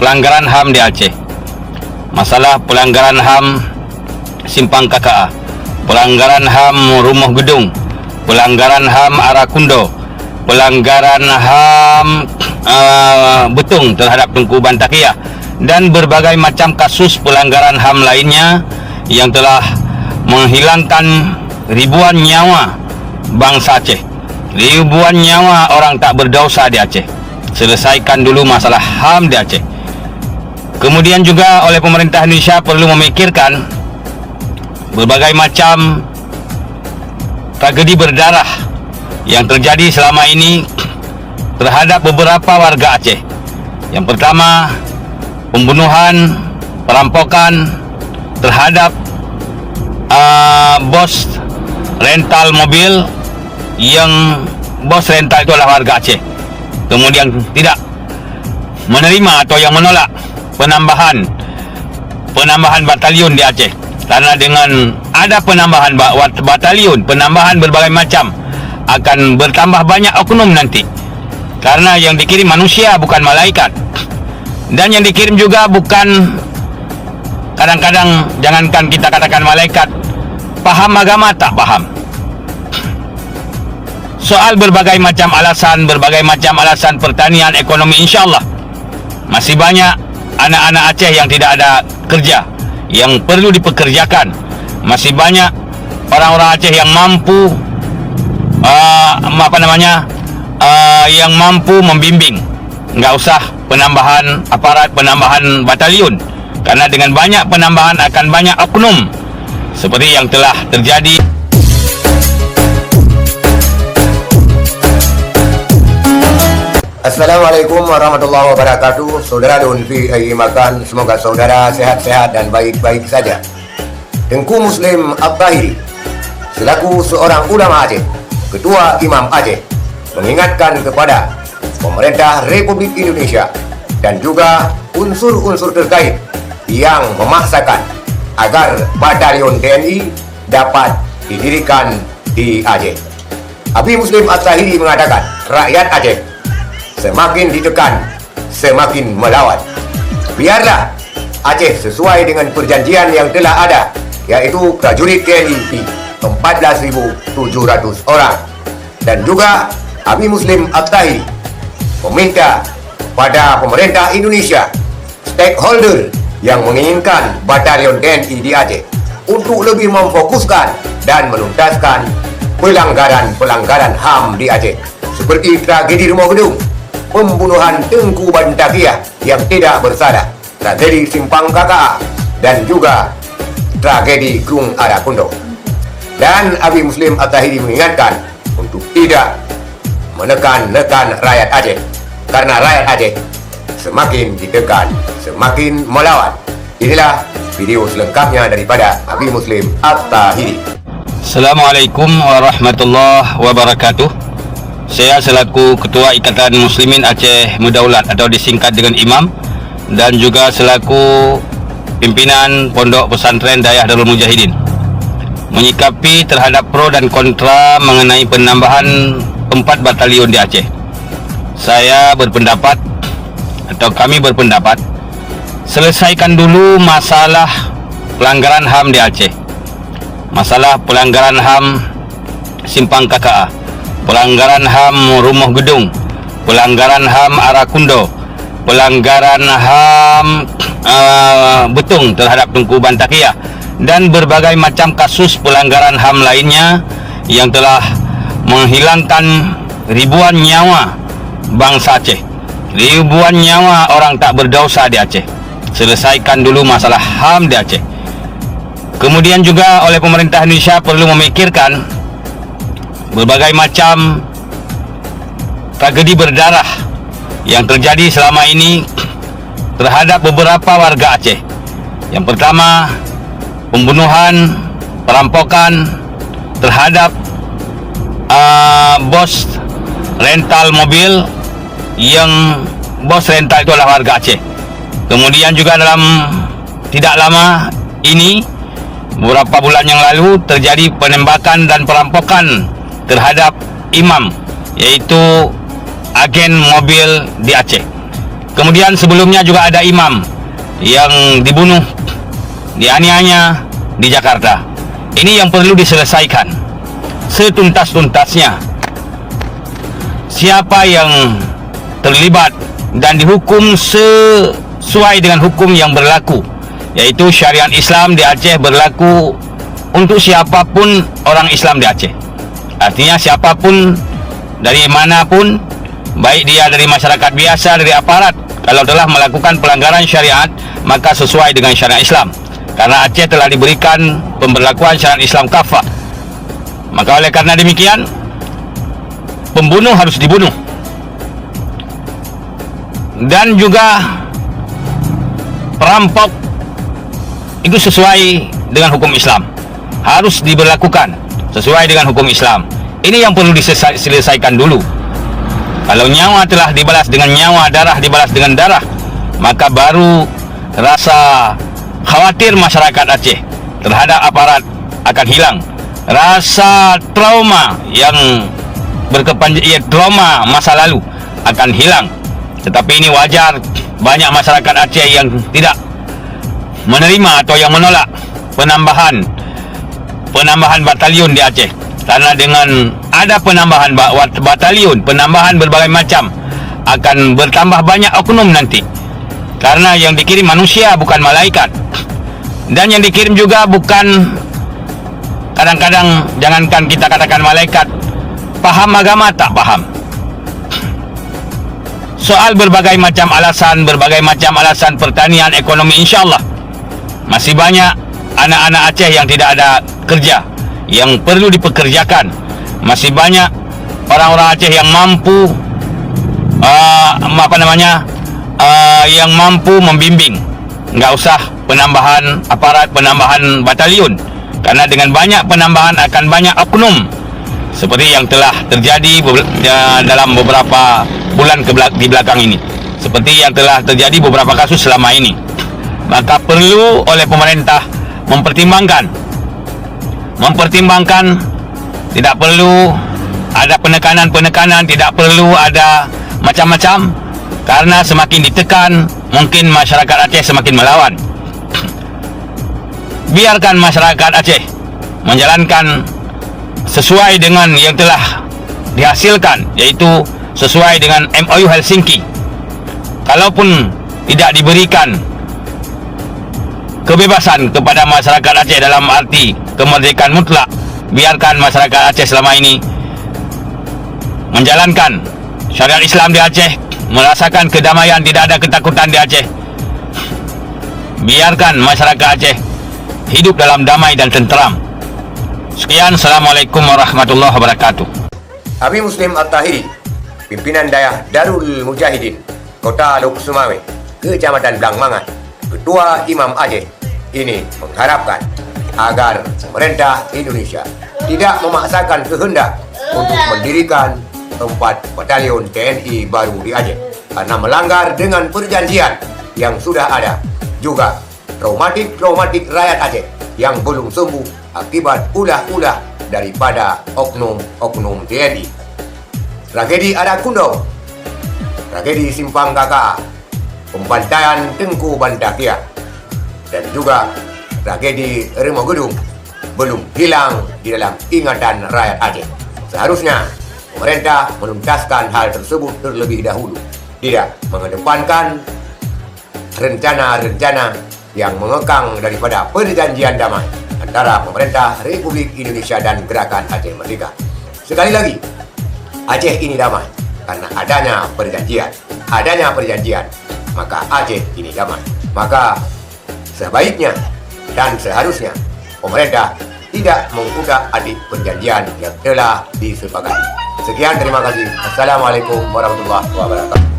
pelanggaran HAM di Aceh. Masalah pelanggaran HAM Simpang KKA, pelanggaran HAM Rumah Gedung, pelanggaran HAM Arakundo, pelanggaran HAM Betung terhadap Tunku Bantakiah, dan berbagai macam kasus pelanggaran HAM lainnya yang telah menghilangkan ribuan nyawa bangsa Aceh, ribuan nyawa orang tak berdosa di Aceh. Selesaikan dulu masalah HAM di Aceh. Kemudian juga oleh pemerintah Indonesia perlu memikirkan berbagai macam tragedi berdarah yang terjadi selama ini terhadap beberapa warga Aceh. Yang pertama, pembunuhan, perampokan terhadap bos rental mobil, yang bos rental itu adalah warga Aceh. Kemudian tidak menerima atau yang menolak penambahan batalion di Aceh. Karena dengan ada penambahan batalion, penambahan berbagai macam, akan bertambah banyak oknum nanti. Karena yang dikirim manusia, bukan malaikat. Dan yang dikirim juga bukan, kadang-kadang jangankan kita katakan malaikat, paham agama tak paham. Soal berbagai macam alasan pertanian, ekonomi, insyaAllah masih banyak anak-anak Aceh yang tidak ada kerja, yang perlu dipekerjakan. Masih banyak orang-orang Aceh yang mampu yang mampu membimbing. Enggak usah penambahan aparat, penambahan batalion, karena dengan banyak penambahan akan banyak oknum seperti yang telah terjadi. Assalamualaikum warahmatullahi wabarakatuh. Saudara Dunfi Ayyi Makan, semoga saudara sehat-sehat dan baik-baik saja. Tengku Muslim At-Tahiri selaku seorang ulama Aceh, ketua Imam Aceh, mengingatkan kepada pemerintah Republik Indonesia dan juga unsur-unsur terkait yang memaksakan agar batalion TNI dapat didirikan di Aceh. Habib Muslim At-Tahiri mengatakan, rakyat Aceh semakin ditekan, semakin melawan. Biarlah Aceh sesuai dengan perjanjian yang telah ada, yaitu prajurit TNI 14.700 orang. Dan juga Habib Muslim At-Tahiri meminta pada pemerintah Indonesia, stakeholder yang menginginkan batalion TNI di Aceh, untuk lebih memfokuskan dan menuntaskan pelanggaran HAM di Aceh, seperti tragedi Rumah Gedung, pembunuhan Tunku Bantakiah yang tidak bersalah, tragedi Simpang KKA, dan juga tragedi Gung Arakundo. Dan Habib Muslim At-Tahiri mengingatkan untuk tidak menekan-nekan rakyat Aceh, karena rakyat Aceh semakin ditekan, semakin melawan. Inilah video selengkapnya daripada Habib Muslim At-Tahiri. Assalamualaikum warahmatullahi wabarakatuh. Saya selaku Ketua Ikatan Muslimin Aceh Mudaulat atau disingkat dengan Imam, dan juga selaku pimpinan Pondok Pesantren Dayah Darul Mujahidin, menyikapi terhadap pro dan kontra mengenai penambahan 4 batalion di Aceh. Saya berpendapat, atau kami berpendapat, selesaikan dulu masalah pelanggaran HAM di Aceh. Masalah pelanggaran HAM Simpang KKA, pelanggaran HAM Rumah Gedung, pelanggaran HAM Arakundo, pelanggaran HAM Betung terhadap Tunku Bantakiah, dan berbagai macam kasus pelanggaran HAM lainnya yang telah menghilangkan ribuan nyawa bangsa Aceh, ribuan nyawa orang tak berdosa di Aceh. Selesaikan dulu masalah HAM di Aceh. Kemudian juga oleh pemerintah Indonesia perlu memikirkan berbagai macam tragedi berdarah yang terjadi selama ini terhadap beberapa warga Aceh. Yang pertama, pembunuhan, perampokan terhadap bos rental mobil, yang bos rental itu adalah warga Aceh. Kemudian juga dalam tidak lama ini, beberapa bulan yang lalu, terjadi penembakan dan perampokan terhadap imam, yaitu agen mobil di Aceh. Kemudian sebelumnya juga ada imam yang dibunuh, dianiaya di Jakarta. Ini yang perlu diselesaikan setuntas-tuntasnya. Siapa yang terlibat dan dihukum sesuai dengan hukum yang berlaku, yaitu syariat Islam di Aceh berlaku untuk siapapun orang Islam di Aceh. Artinya siapapun dari manapun, baik dia dari masyarakat biasa, dari aparat, kalau telah melakukan pelanggaran syariat, maka sesuai dengan syariat Islam. Karena Aceh telah diberikan pemberlakuan syariat Islam kafah. Maka oleh karena demikian, pembunuh harus dibunuh. Dan juga perampok itu sesuai dengan hukum Islam, harus diberlakukan sesuai dengan hukum Islam. Ini yang perlu diselesaikan dulu. Kalau nyawa telah dibalas dengan nyawa, darah dibalas dengan darah, maka baru rasa khawatir masyarakat Aceh terhadap aparat akan hilang. Rasa trauma yang trauma masa lalu akan hilang. Tetapi ini wajar, banyak masyarakat Aceh yang tidak menerima atau yang menolak penambahan batalion di Aceh. Karena dengan ada penambahan batalion, penambahan berbagai macam, akan bertambah banyak oknum nanti. Karena yang dikirim manusia, bukan malaikat. Dan yang dikirim juga bukan, kadang-kadang jangankan kita katakan malaikat, paham agama tak paham. Soal berbagai macam alasan pertanian, ekonomi, insyaAllah masih banyak anak-anak Aceh yang tidak ada kerja, yang perlu dipekerjakan. Masih banyak orang-orang Aceh yang mampu yang mampu membimbing. Enggak usah penambahan aparat, penambahan batalion, karena dengan banyak penambahan akan banyak oknum, seperti yang telah terjadi dalam beberapa bulan di belakang ini, seperti yang telah terjadi beberapa kasus selama ini. Maka perlu oleh pemerintah mempertimbangkan, tidak perlu ada penekanan, tidak perlu ada macam-macam, karena semakin ditekan, mungkin masyarakat Aceh semakin melawan. Biarkan masyarakat Aceh menjalankan sesuai dengan yang telah dihasilkan, yaitu sesuai dengan MOU Helsinki. Kalaupun tidak diberikan kebebasan kepada masyarakat Aceh dalam arti kemerdekaan mutlak, biarkan masyarakat Aceh selama ini menjalankan syariat Islam di Aceh, merasakan kedamaian, tidak ada ketakutan di Aceh. Biarkan masyarakat Aceh hidup dalam damai dan tenteram. Sekian, Assalamualaikum warahmatullahi wabarakatuh. Abi Muslim At-Tahiri, pimpinan daerah Darul Mujahidin, Kota Lok Sumawe, Kecamatan Blangmangan, Ketua Imam Aceh, ini mengharapkan agar pemerintah Indonesia tidak memaksakan kehendak untuk mendirikan 4 batalion TNI baru di Aceh, karena melanggar dengan perjanjian yang sudah ada. Juga traumatik rakyat Aceh yang belum sembuh akibat ulah-ulah daripada oknum TNI. Tragedi Adakundong, tragedi Simpang Kakak, pembantaian Tengku Bantakia, dan juga tragedi Remogedung belum hilang di dalam ingatan rakyat Aceh. Seharusnya pemerintah menuntaskan hal tersebut terlebih dahulu, tidak mengedepankan rencana-rencana yang mengekang daripada perjanjian damai antara pemerintah Republik Indonesia dan Gerakan Aceh Merdeka. Sekali lagi, Aceh ini damai karena adanya perjanjian, maka Aceh ini damai. Maka sebaiknya dan seharusnya pemerintah tidak mengutak-atik perjanjian yang telah disepakati. Sekian, terima kasih. Assalamualaikum warahmatullahi wabarakatuh.